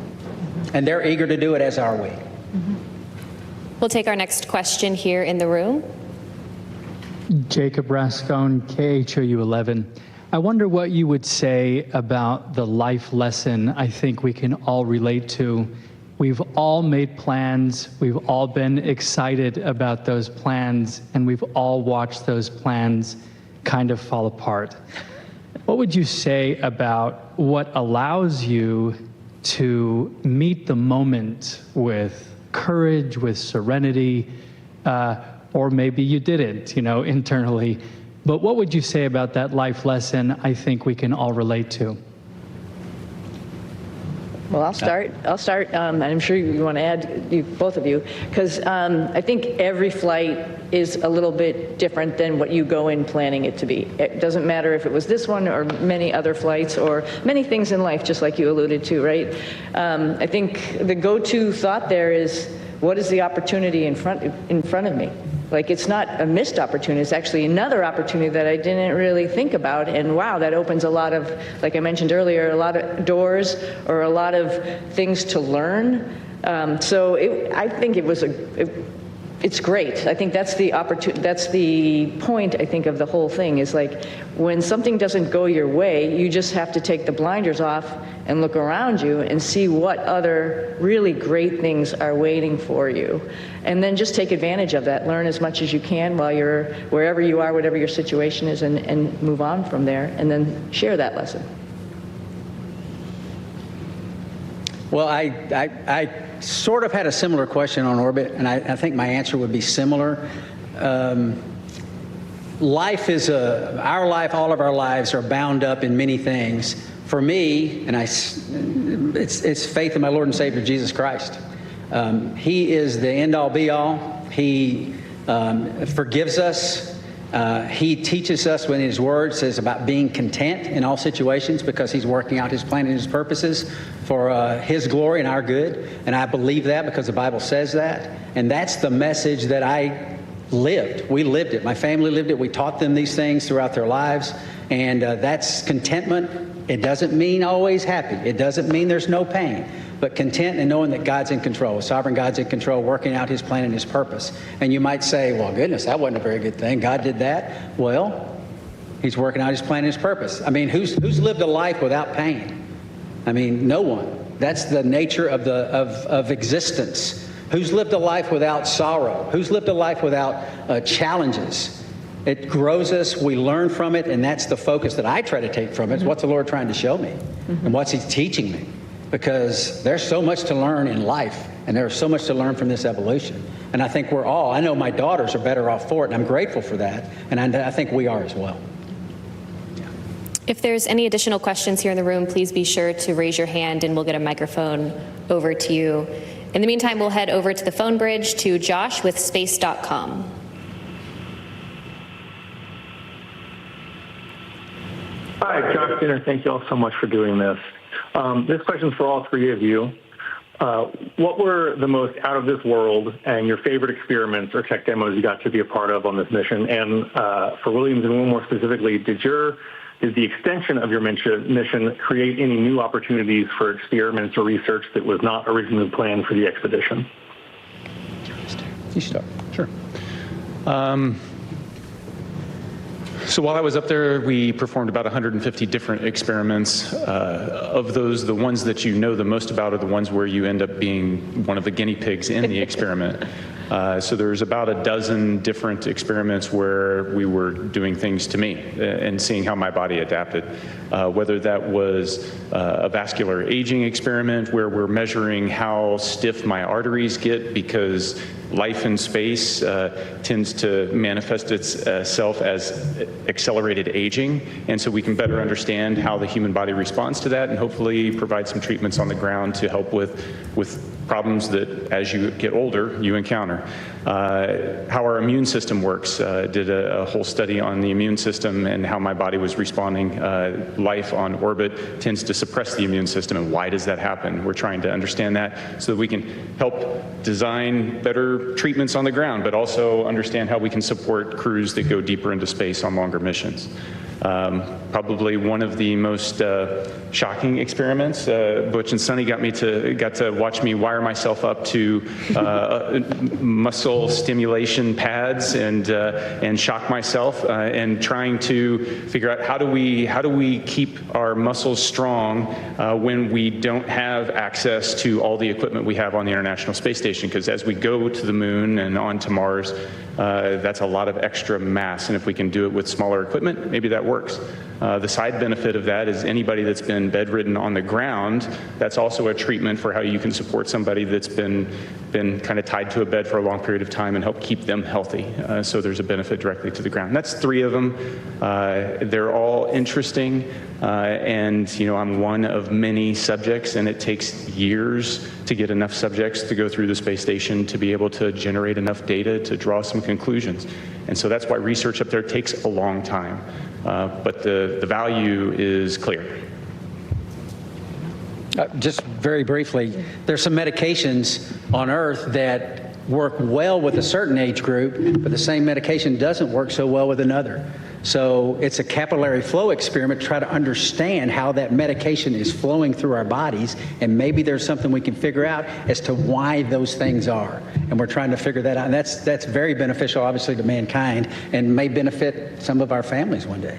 And they're eager to do it, as are we.
We'll take our next question here in the room.
Jacob Rascone, KHOU 11. I wonder what you would say about the life lesson I think we can all relate to. We've all made plans, we've all been excited about those plans, and we've all watched those plans kind of fall apart. What would you say about what allows you to meet the moment with courage, with serenity, or maybe you didn't, internally? But what would you say about that life lesson I think we can all relate to?
Well, I'll start. And I'm sure you want to add, both of you, because I think every flight is a little bit different than what you go in planning it to be. It doesn't matter if it was this one or many other flights or many things in life, just like you alluded to, right? I think the go-to thought there is, what is the opportunity in front of me? Like, it's not a missed opportunity, it's actually another opportunity that I didn't really think about, and wow, that opens a lot of, like I mentioned earlier, a lot of doors or a lot of things to learn. So I think it's great. I think that's the opportunity, that's the point, I think, of the whole thing, is like, when something doesn't go your way, you just have to take the blinders off and look around you and see what other really great things are waiting for you. And then just take advantage of that. Learn as much as you can while you're wherever you are, whatever your situation is, and move on from there, and then share that lesson.
Well, I sort of had a similar question on orbit, and I think my answer would be similar. Life is our life, all of our lives are bound up in many things. For me, and it's faith in my Lord and Savior, Jesus Christ. He is the end-all, be-all. He forgives us. He teaches us when his word says about being content in all situations, because he's working out his plan and his purposes for his glory and our good. And I believe that because the Bible says that. And that's the message that I lived. We lived it. My family lived it. We taught them these things throughout their lives. And that's contentment. It doesn't mean always happy. It doesn't mean there's no pain. But content and knowing that God's in control, sovereign God's in control, working out his plan and his purpose. And you might say, well, goodness, that wasn't a very good thing. God did that. Well, he's working out his plan and his purpose. I mean, who's lived a life without pain? I mean, no one. That's the nature of existence. Who's lived a life without sorrow? Who's lived a life without challenges? It grows us, we learn from it, and that's the focus that I try to take from it. It's what's the Lord trying to show me, and what's he teaching me. Because there's so much to learn in life, and there's so much to learn from this evolution. And I think I know my daughters are better off for it, and I'm grateful for that, and I think we are as well.
If there's any additional questions here in the room, please be sure to raise your hand and we'll get a microphone over to you. In the meantime, we'll head over to the phone bridge to Josh with space.com.
Hi, Josh Dinner. Thank you all so much for doing this. This question is for all three of you. What were the most out of this world and your favorite experiments or tech demos you got to be a part of on this mission? And for Williams and Wilmore specifically, did the extension of your mission create any new opportunities for experiments or research that was not originally planned for the expedition?
You start. Sure. So while I was up there, we performed about 150 different experiments. Of those, the ones that you know the most about are the ones where you end up being one of the guinea pigs in the experiment. So there's about a dozen different experiments where we were doing things to me and seeing how my body adapted. Whether that was a vascular aging experiment where we're measuring how stiff my arteries get because life in space tends to manifest itself as accelerated aging, and so we can better understand how the human body responds to that and hopefully provide some treatments on the ground to help with problems that as you get older you encounter. How our immune system works. Did a whole study on the immune system and how my body was responding. Life on orbit tends to suppress the immune system, and why does that happen? We're trying to understand that so that we can help design better treatments on the ground, but also understand how we can support crews that go deeper into space on longer missions. Probably one of the most shocking experiments. Butch and Suni got to watch me wire myself up to muscle stimulation pads and shock myself and trying to figure out how do we keep our muscles strong when we don't have access to all the equipment we have on the International Space Station, because as we go to the moon and on to Mars, that's a lot of extra mass, and if we can do it with smaller equipment, maybe that works. The side benefit of that is anybody that's been bedridden on the ground, that's also a treatment for how you can support somebody that's been kind of tied to a bed for a long period of time and help keep them healthy. So there's a benefit directly to the ground. That's three of them. They're all interesting, and I'm one of many subjects, and it takes years to get enough subjects to go through the space station to be able to generate enough data to draw some conclusions. And so that's why research up there takes a long time. But the value is clear.
Just very briefly, there's some medications on Earth that work well with a certain age group, but the same medication doesn't work so well with another. So it's a capillary flow experiment to try to understand how that medication is flowing through our bodies, and maybe there's something we can figure out as to why those things are. And we're trying to figure that out. And that's very beneficial, obviously, to mankind, and may benefit some of our families one day.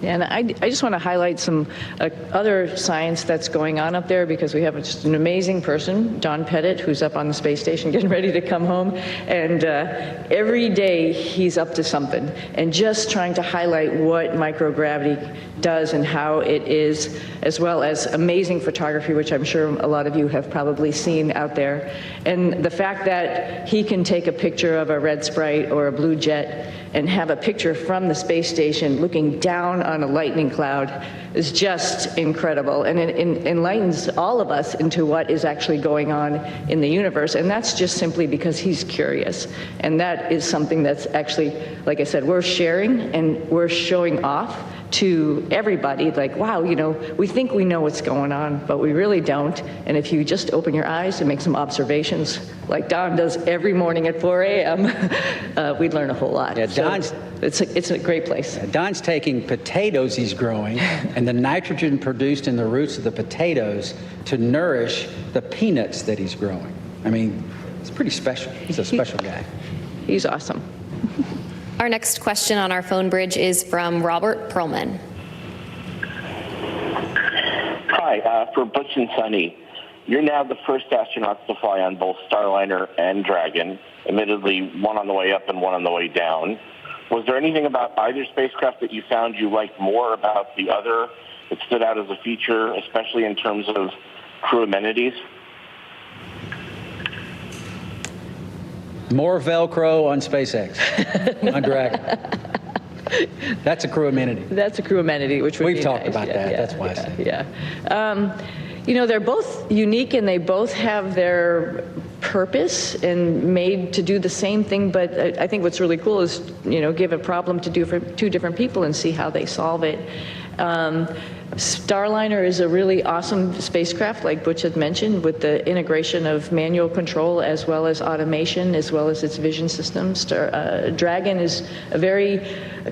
Yeah, and I just want to highlight some other science that's going on up there, because we have just an amazing person, Don Pettit, who's up on the space station getting ready to come home. And every day he's up to something and just trying to highlight what microgravity does and how it is, as well as amazing photography, which I'm sure a lot of you have probably seen out there. And the fact that he can take a picture of a red sprite or a blue jet and have a picture from the space station looking down on a lightning cloud is just incredible, and it enlightens all of us into what is actually going on in the universe. And that's just simply because he's curious, and that is something that's actually, like I said, we're sharing and we're showing off to everybody, like, wow, we think we know what's going on, but we really don't. And if you just open your eyes and make some observations, like Don does every morning at 4 a.m., we'd learn a whole lot.
Yeah,
so it's a great place.
Don's taking potatoes he's growing and the nitrogen produced in the roots of the potatoes to nourish the peanuts that he's growing. I mean, it's pretty special. He's a special guy.
He's awesome.
Our next question on our phone bridge is from Robert Perlman.
Hi, for Butch and Suni. You're now the first astronauts to fly on both Starliner and Dragon, admittedly one on the way up and one on the way down. Was there anything about either spacecraft that you found you liked more about the other that stood out as a feature, especially in terms of crew amenities?
More Velcro on SpaceX, on Dragon. That's a crew amenity.
That's a crew amenity, which would
We've
be
talked
nice.
about
Yeah,
that.
yeah,
That's why I said.
Yeah. You know, they're both unique and they both have their purpose and made to do the same thing, but I think what's really cool is, you know, give a problem to two different people and see how they solve it. Starliner is a really awesome spacecraft, like Butch had mentioned, with the integration of manual control as well as automation, as well as its vision systems. Dragon is a very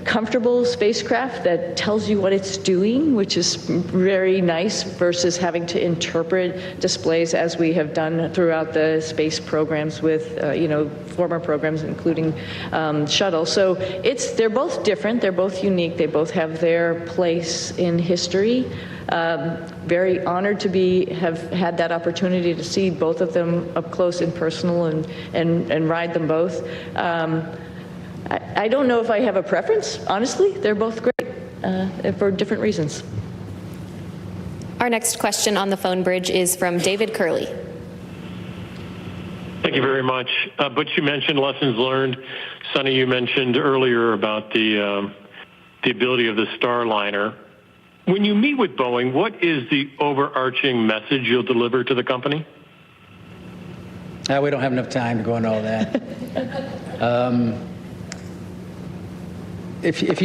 comfortable spacecraft that tells you what it's doing, which is very nice versus having to interpret displays as we have done throughout the space programs with, you know, former programs, including shuttle. So they're both different, they're both unique, they both have their place in history. Very honored to have had that opportunity to see both of them up close and personal and ride them both. I don't know if I have a preference, honestly. They're both great for different reasons.
Our next question on the phone bridge is from David Curley.
Thank you very much. Butch, you mentioned lessons learned. Suni, you mentioned earlier about the ability of the Starliner. When you meet with Boeing, what is the overarching message you'll deliver to the company?
We don't have enough time to go into all that. If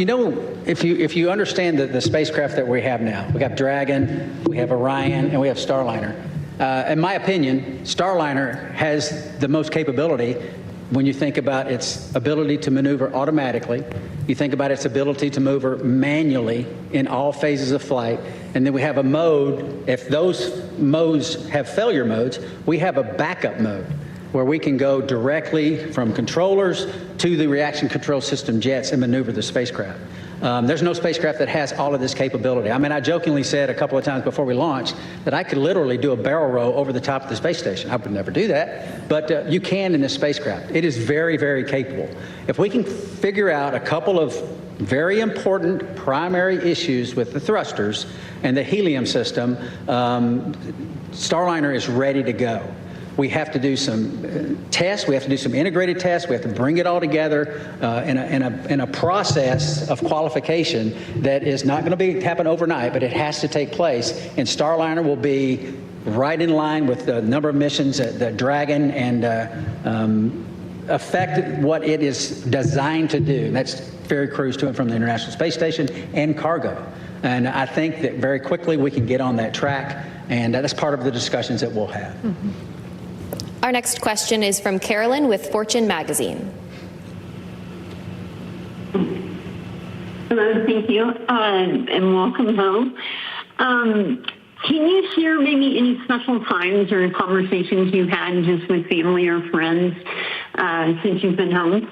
you understand the spacecraft that we have now, we have Dragon, we have Orion, and we have Starliner. In my opinion, Starliner has the most capability when you think about its ability to maneuver automatically, you think about its ability to maneuver manually in all phases of flight, and then we have a mode, if those modes have failure modes, we have a backup mode where we can go directly from controllers to the reaction control system jets and maneuver the spacecraft. There's no spacecraft that has all of this capability. I mean, I jokingly said a couple of times before we launched that I could literally do a barrel roll over the top of the space station. I would never do that, but you can in this spacecraft. It is very, very capable. If we can figure out a couple of very important primary issues with the thrusters and the helium system, Starliner is ready to go. We have to do some tests. We have to do some integrated tests. We have to bring it all together in a process of qualification that is not going to happen overnight, but it has to take place. And Starliner will be right in line with the number of missions that Dragon and affect what it is designed to do. And that's ferry crews to and from the International Space Station and cargo. And I think that very quickly we can get on that track, and that's part of the discussions that we'll have.
Mm-hmm. Our next question is from Carolyn with Fortune magazine.
Hello, thank you, and welcome home. Can you share maybe any special times or conversations you had just with family or friends since you've been home?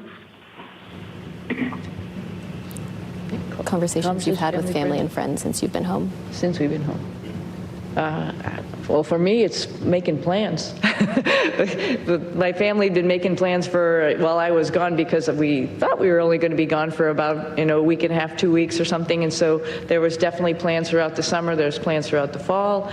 Conversations you've had with family and friends since you've been home?
Since we've been home. Well, for me, it's making plans. My family had been making plans while I was gone because we thought we were only going to be gone for about, a week and a half, 2 weeks or something. And so there was definitely plans throughout the summer. There's plans throughout the fall.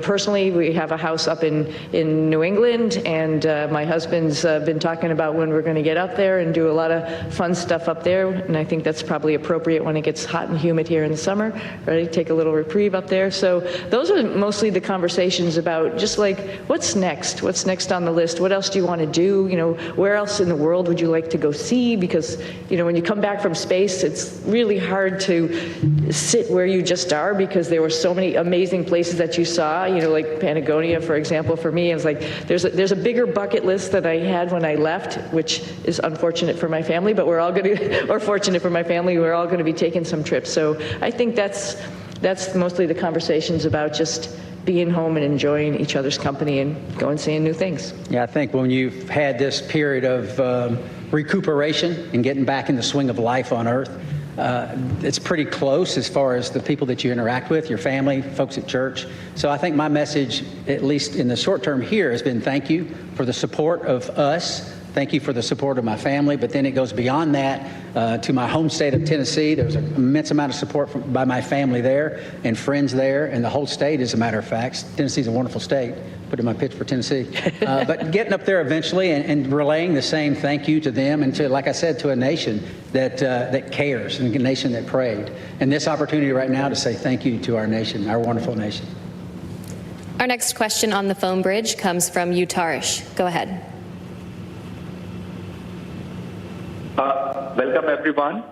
Personally, we have a house up in New England, and my husband's been talking about when we're going to get up there and do a lot of fun stuff up there. And I think that's probably appropriate when it gets hot and humid here in the summer, right? Take a little reprieve up there. So those are mostly the conversations about just like, what's next? What's next on the list? What else do you want to do? Where else in the world would you like to go see? Because, when you come back from space, it's really hard to sit where you just are because there were so many amazing places that you saw, like Patagonia, for example. For me, it was like, there's a bigger bucket list than I had when I left, which is unfortunate for my family, but we're all going to, or fortunate for my family, we're all going to be taking some trips. So I think that's mostly the conversations about just being home and enjoying each other's company and going seeing new things.
Yeah, I think when you've had this period of recuperation and getting back in the swing of life on Earth, it's pretty close as far as the people that you interact with, your family, folks at church. So I think my message, at least in the short term here, has been thank you for the support of us, Thank you for the support of my family, but then it goes beyond that to my home state of Tennessee. There's an immense amount of support by my family there and friends there and the whole state, as a matter of fact. Tennessee's a wonderful state. Put in my pitch for Tennessee. But getting up there eventually and relaying the same thank you to them and to, like I said, to a nation that cares and a nation that prayed. And this opportunity right now to say thank you to our nation, our wonderful nation.
Our next question on the phone bridge comes from Utarish. Go ahead.
Welcome, everyone.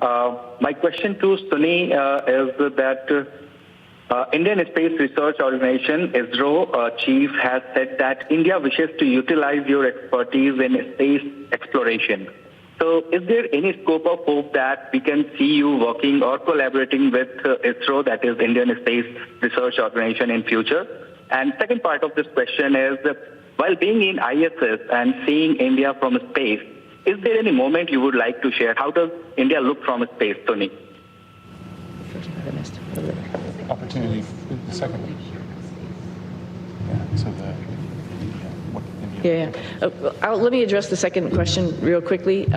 My question to Suni is that Indian Space Research Organization, ISRO chief has said that India wishes to utilize your expertise in space exploration. So is there any scope of hope that we can see you working or collaborating with ISRO, that is Indian Space Research Organization, in future? And second part of this question is, while being in ISS and seeing India from space, is there any moment you would like to share? How does India look from space, Tony?
Opportunity, the second one. Yeah, so
let me address the second question real quickly.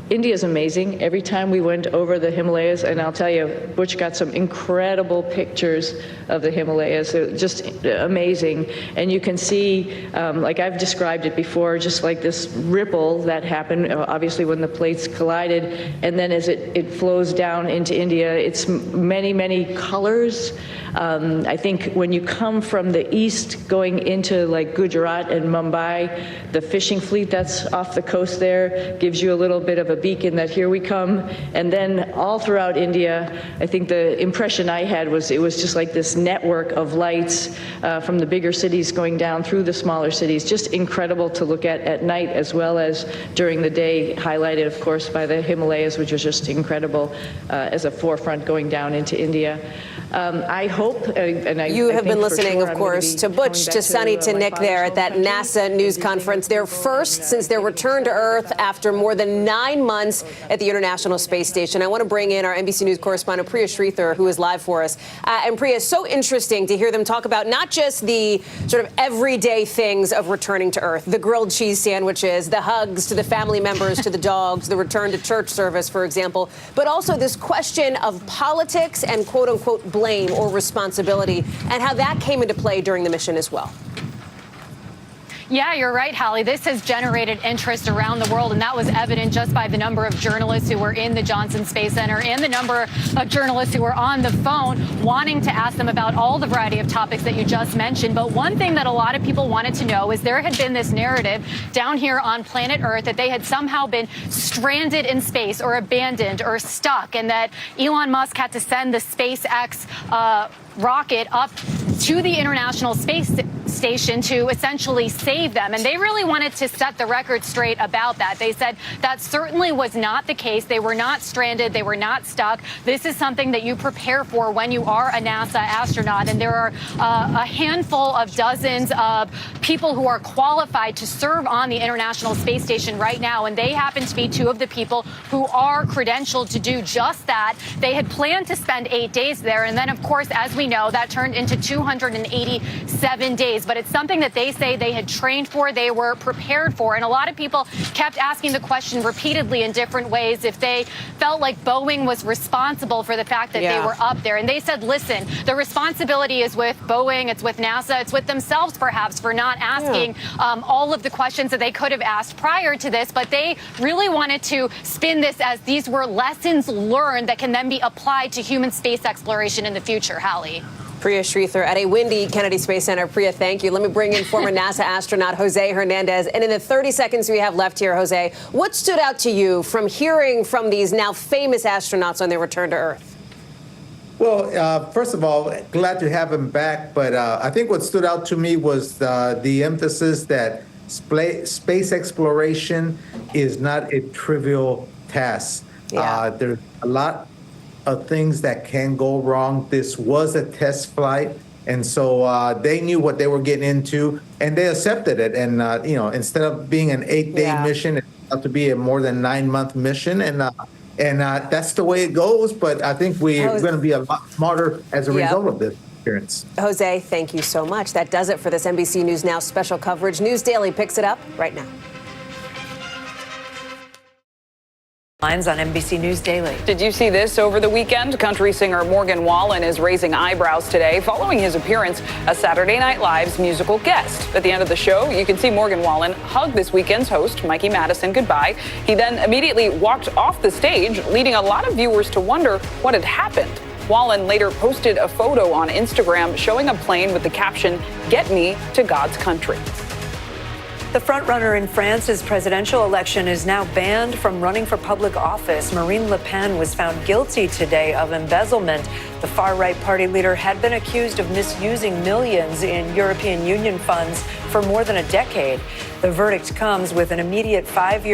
India is amazing. Every time we went over the Himalayas, and I'll tell you, Butch got some incredible pictures of the Himalayas. They're just amazing. And you can see, like I've described it before, just like this ripple that happened, obviously, when the plates collided. And then as it flows down into India, it's many, many colors. I think when you come from the east going into like Gujarat and Mumbai, the fishing fleet that's off the coast there gives you a little bit of a beacon that here we come. And then all throughout India, I think the impression I had was it was just like this network of lights from the bigger cities going down through the smaller cities. Just incredible to look at night as well as during the day, highlighted, of course, by the Himalayas, which was just incredible as a forefront going down into India. I hope, and I
You have
think
been
for
listening,
sure
of
I'm
course, to Butch, to Suni, to Nick there at that NASA news conference. Their first since their return to Earth after more than 9 months at the International Space Station. I want to bring in our NBC News correspondent, Priya Sridhar, who is live for us. And Priya, so interesting to hear them talk about not just the sort of everyday things of returning to Earth, the grilled cheese sandwiches, the hugs to the family members, to the dogs, the return to church service, for example, but also this question of politics and quote unquote blame or responsibility and how that came into play during the mission as well.
Yeah, you're right, Hallie. This has generated interest around the world, and that was evident just by the number of journalists who were in the Johnson Space Center and the number of journalists who were on the phone wanting to ask them about all the variety of topics that you just mentioned. But one thing that a lot of people wanted to know is there had been this narrative down here on planet Earth that they had somehow been stranded in space or abandoned or stuck, and that Elon Musk had to send the SpaceX rocket up to the International Space Station to essentially save them. And they really wanted to set the record straight about that. They said that certainly was not the case. They were not stranded. They were not stuck. This is something that you prepare for when you are a NASA astronaut. And there are a handful of dozens of people who are qualified to serve on the International Space Station right now. And they happen to be two of the people who are credentialed to do just that. They had planned to spend 8 days there. And then, of course, as we know, that turned into 287 days. But it's something that they say they had trained for, they were prepared for. And a lot of people kept asking the question repeatedly in different ways if they felt like Boeing was responsible for the fact that they were up there. And they said, listen, the responsibility is with Boeing, it's with NASA, it's with themselves perhaps for not asking all of the questions that they could have asked prior to this. But they really wanted to spin this as these were lessons learned that can then be applied to human space exploration in the future. Hallie.
Priya Sridhar at a windy Kennedy Space Center. Priya, thank you. Let me bring in former NASA astronaut Jose Hernandez. And in the 30 seconds we have left here, Jose, what stood out to you from hearing from these now famous astronauts on their return to Earth?
Well, first of all, glad to have him back. But I think what stood out to me was the emphasis that space exploration is not a trivial task. There's a lot of things that can go wrong. This was a test flight, and so they knew what they were getting into, and they accepted it. And instead of being an 8-day mission, it had to be a more than 9-month mission, and that's the way it goes. But I think we're going to be a lot smarter as a result of this experience.
Jose, thank you so much. That does it for this NBC News Now special coverage. News Daily picks it up right now.
On NBC News Daily.
Did you see this over the weekend? Country singer Morgan Wallen is raising eyebrows today following his appearance as Saturday Night Live's musical guest. At the end of the show, you can see Morgan Wallen hug this weekend's host, Mikey Madison, goodbye. He then immediately walked off the stage, leading a lot of viewers to wonder what had happened. Wallen later posted a photo on Instagram showing a plane with the caption, "Get me to God's country."
The frontrunner in France's presidential election is now banned from running for public office. Marine Le Pen was found guilty today of embezzlement. The far-right party leader had been accused of misusing millions in European Union funds for more than a decade. The verdict comes with an immediate 5-year